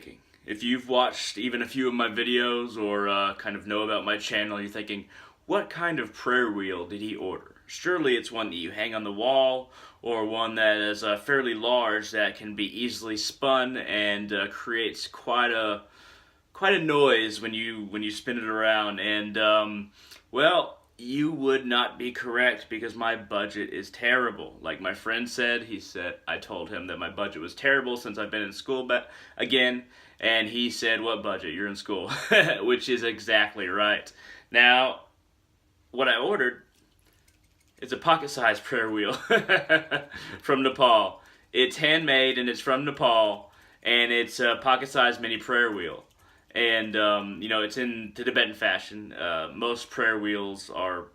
thinking? If you've watched even a few of my videos or kind of know about my channel, you're thinking, what kind of prayer wheel did he order? Surely it's one that you hang on the wall, or one that is fairly large that can be easily spun and creates quite a noise when you spin it around. And well, you would not be correct, because my budget is terrible. Like my friend said, I told him that my budget was terrible since I've been in school again, and he said, what budget? You're in school. Which is exactly right. Now, what I ordered is a pocket-sized prayer wheel from Nepal. It's handmade and it's from Nepal, and it's a pocket-sized mini prayer wheel. And, it's in the Tibetan fashion. Most prayer wheels are,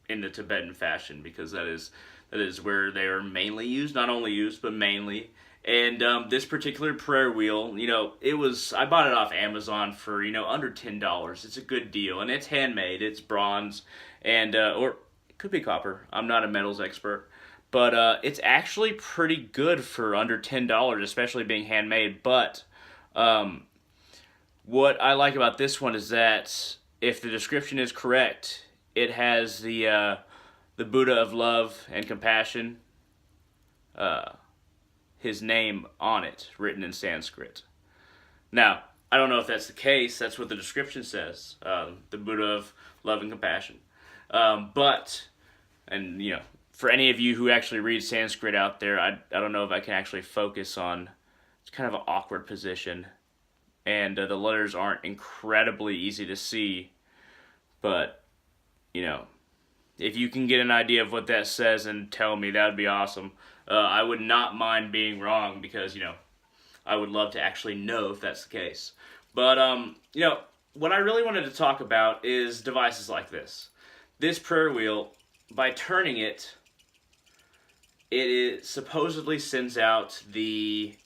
in the Tibetan fashion, because that is where they are mainly used. Not only used, but mainly. And this particular prayer wheel, I bought it off Amazon for, under $10. It's a good deal. And it's handmade. It's bronze. And, or it could be copper. I'm not a metals expert. But it's actually pretty good for under $10, especially being handmade. But what I like about this one is that, if the description is correct, it has the Buddha of love and compassion, his name on it, written in Sanskrit. Now, I don't know if that's the case. That's what the description says, the Buddha of love and compassion. For any of you who actually read Sanskrit out there, I don't know if I can actually focus on, it's kind of an awkward position. And the letters aren't incredibly easy to see, but, if you can get an idea of what that says and tell me, that would be awesome. I would not mind being wrong, because, I would love to actually know if that's the case. But, what I really wanted to talk about is devices like this. This prayer wheel, by turning it, it supposedly sends out the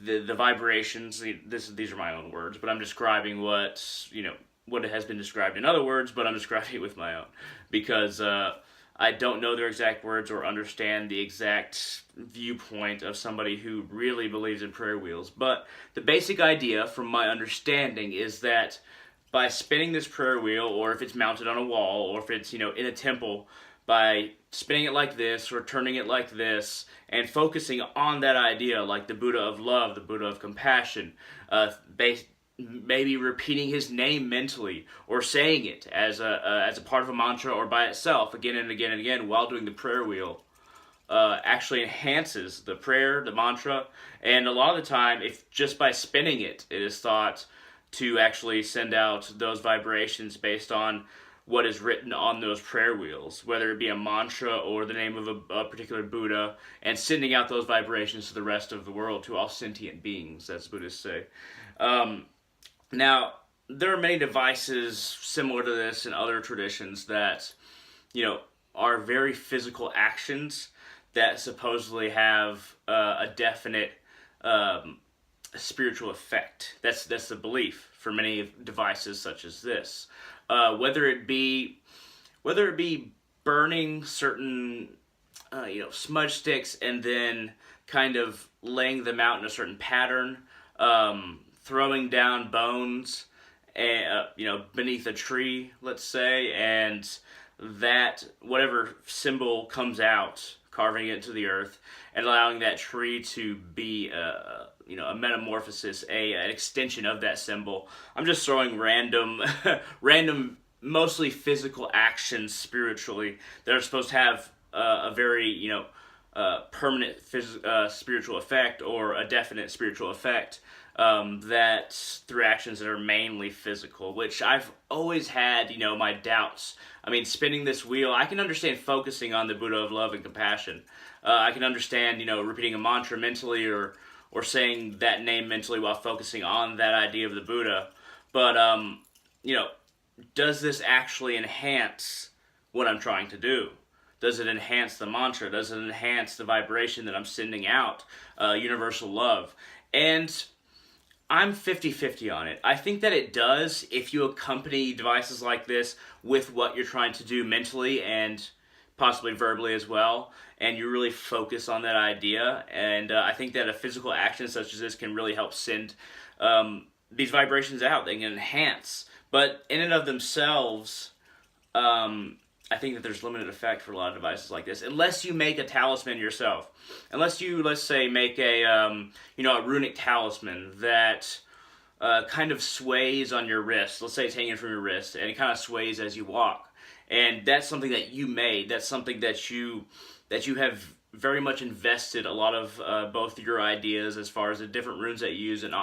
vibrations. These are my own words, but I'm describing what has been described in other words, but I'm describing it with my own, because I don't know their exact words or understand the exact viewpoint of somebody who really believes in prayer wheels. But the basic idea, from my understanding, is that by spinning this prayer wheel, or if it's mounted on a wall, or if it's in a temple, by spinning it like this or turning it like this and focusing on that idea, like the Buddha of love, the Buddha of compassion, maybe repeating his name mentally or saying it as a part of a mantra or by itself again and again and again while doing the prayer wheel, actually enhances the prayer, the mantra. And a lot of the time, if just by spinning it, it is thought to actually send out those vibrations based on what is written on those prayer wheels, whether it be a mantra or the name of a particular Buddha, and sending out those vibrations to the rest of the world, to all sentient beings, as Buddhists say. Now, there are many devices similar to this in other traditions that, are very physical actions that supposedly have a definite spiritual effect. That's the belief for many devices such as this. Whether it be burning certain smudge sticks and then kind of laying them out in a certain pattern, throwing down bones, beneath a tree, let's say, and that whatever symbol comes out, carving it into the earth and allowing that tree to be a metamorphosis, an extension of that symbol. I'm just throwing random, mostly physical actions spiritually that are supposed to have a very, permanent spiritual effect, or a definite spiritual effect, that through actions that are mainly physical, which I've always had, my doubts. I mean, spinning this wheel, I can understand focusing on the Buddha of love and compassion. I can understand, repeating a mantra mentally or saying that name mentally while focusing on that idea of the Buddha. But, does this actually enhance what I'm trying to do? Does it enhance the mantra? Does it enhance the vibration that I'm sending out? Universal love. And I'm 50-50 on it. I think that it does if you accompany devices like this with what you're trying to do mentally and possibly verbally as well, and you really focus on that idea. And I think that a physical action such as this can really help send these vibrations out. They can enhance, but in and of themselves, I think that there's limited effect for a lot of devices like this, unless you make a talisman yourself. Unless you, let's say, make a a runic talisman that kind of sways on your wrist. Let's say it's hanging from your wrist, and it kind of sways as you walk. And that's something that you made. That's something that you have very much invested a lot of both your ideas as far as the different runes that you use and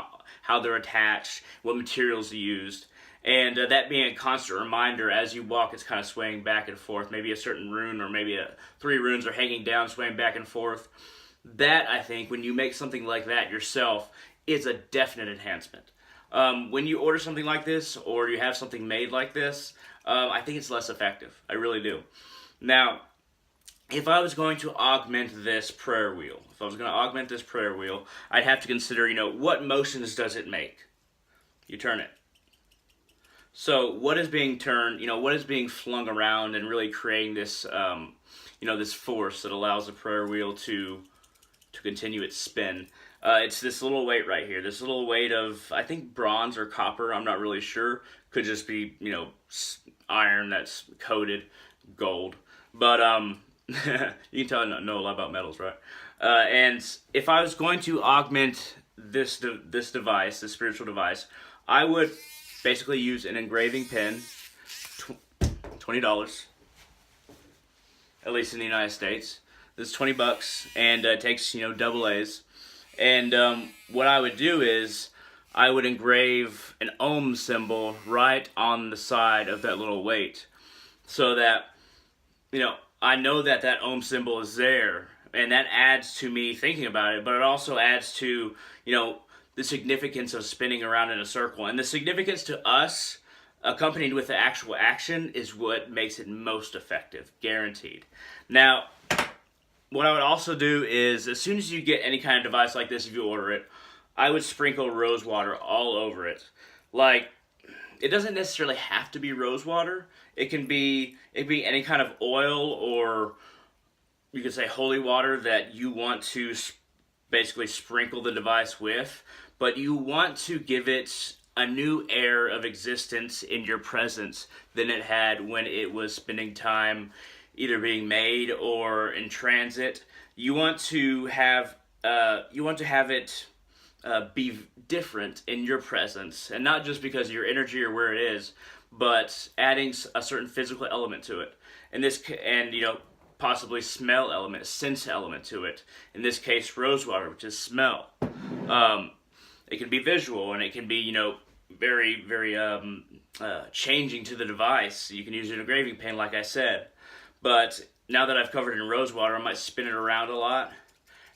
how they're attached, what materials you used. And that being a constant reminder as you walk, it's kind of swaying back and forth. Maybe a certain rune or maybe 3 runes are hanging down, swaying back and forth. That, I think, when you make something like that yourself, is a definite enhancement. When you order something like this or you have something made like this, I think it's less effective. I really do. Now, if I was going to augment this prayer wheel, I'd have to consider, what motions does it make? You turn it. So what is being turned, what is being flung around and really creating this, this force that allows the prayer wheel to continue its spin? It's this little weight right here. This little weight of, I think, bronze or copper. I'm not really sure. Could just be, iron that's coated gold. But you can tell I know a lot about metals, right? And if I was going to augment this device, this spiritual device, I would basically use an engraving pen, $20, at least in the United States. This is $20, and it takes, double A's. And what I would do is I would engrave an Om symbol right on the side of that little weight, so that, I know that that Om symbol is there, and that adds to me thinking about it, but it also adds to, the significance of spinning around in a circle. And the significance to us, accompanied with the actual action, is what makes it most effective, guaranteed. Now, what I would also do is, as soon as you get any kind of device like this, if you order it, I would sprinkle rose water all over it. Like, it doesn't necessarily have to be rose water. It can be any kind of oil, or you could say holy water that you want to basically sprinkle the device with, but you want to give it a new air of existence in your presence than it had when it was spending time either being made or in transit. You want to have it be different in your presence, and not just because of your energy or where it is, but adding a certain physical element to it. Possibly smell element, sense element to it. In this case, rose water, which is smell. It can be visual, and it can be, very, very changing to the device. You can use an engraving pen, like I said. But now that I've covered it in rose water, I might spin it around a lot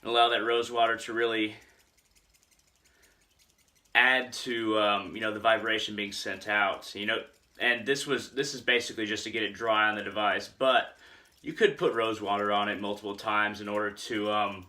and allow that rose water to really add to, the vibration being sent out. And this is basically just to get it dry on the device, but you could put rose water on it multiple times in order to,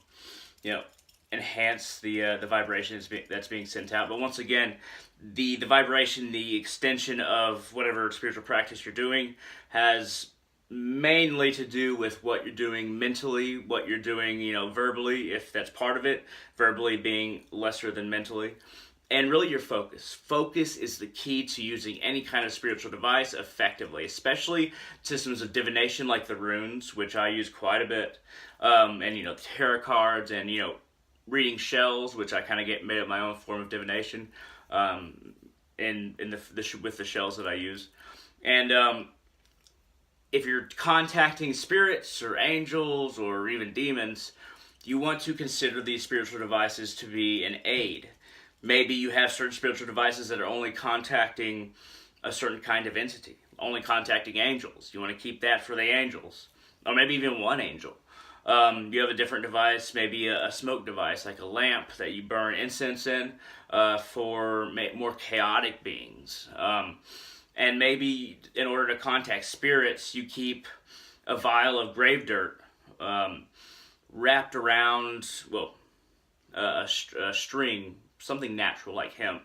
enhance the vibration that's being sent out. But once again, the vibration, the extension of whatever spiritual practice you're doing has mainly to do with what you're doing mentally, what you're doing, verbally, if that's part of it, verbally being lesser than mentally. And really your focus. Focus is the key to using any kind of spiritual device effectively, especially systems of divination like the runes, which I use quite a bit, and tarot cards, and reading shells, which I kind of made up my own form of divination, with the shells that I use. And if you're contacting spirits or angels or even demons, you want to consider these spiritual devices to be an aid. Maybe you have certain spiritual devices that are only contacting a certain kind of entity, only contacting angels. You want to keep that for the angels, or maybe even one angel. You have a different device, maybe a smoke device, like a lamp that you burn incense in for more chaotic beings. And maybe in order to contact spirits, you keep a vial of grave dirt wrapped around, a string, something natural like hemp,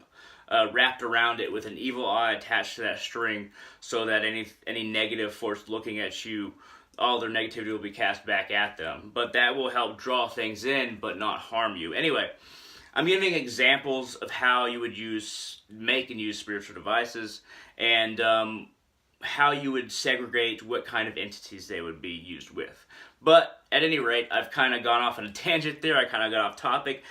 wrapped around it with an evil eye attached to that string, so that any negative force looking at you all their negativity will be cast back at them. But that will help draw things in, but not harm you. Anyway, I'm giving examples of how you would make and use spiritual devices, and how you would segregate what kind of entities they would be used with. But at any rate, I've kind of gone off on a tangent there. I kind of got off topic.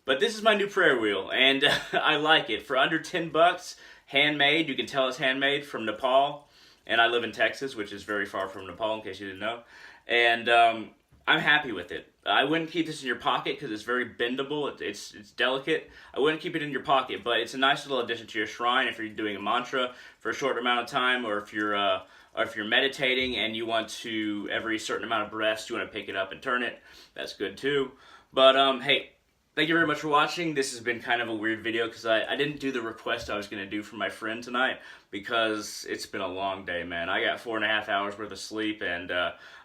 But this is my new prayer wheel, and I like it. For under $10, handmade. You can tell it's handmade, from Nepal. And I live in Texas, which is very far from Nepal, in case you didn't know. And I'm happy with it. I wouldn't keep this in your pocket because it's very bendable. It's delicate. I wouldn't keep it in your pocket, but it's a nice little addition to your shrine if you're doing a mantra for a short amount of time, or if you're meditating and you want to, every certain amount of breaths, you want to pick it up and turn it. That's good too. But hey, thank you very much for watching. This has been kind of a weird video because I didn't do the request I was going to do for my friend tonight because it's been a long day, man. I got 4.5 hours worth of sleep, and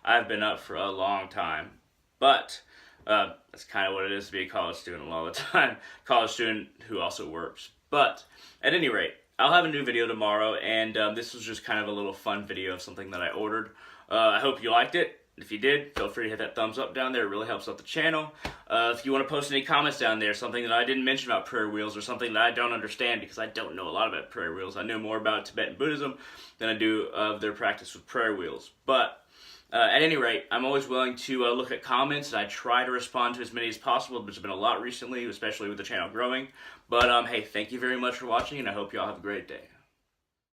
I've been up for a long time. But that's kind of what it is to be a college student a lot of the time. College student who also works. But at any rate, I'll have a new video tomorrow, and this was just kind of a little fun video of something that I ordered. I hope you liked it. If you did, feel free to hit that thumbs up down there. It really helps out the channel. If you want to post any comments down there, something that I didn't mention about prayer wheels, or something that I don't understand, because I don't know a lot about prayer wheels. I know more about Tibetan Buddhism than I do of their practice with prayer wheels. But at any rate, I'm always willing to look at comments, and I try to respond to as many as possible. There's been a lot recently, especially with the channel growing. But hey, thank you very much for watching, and I hope you all have a great day.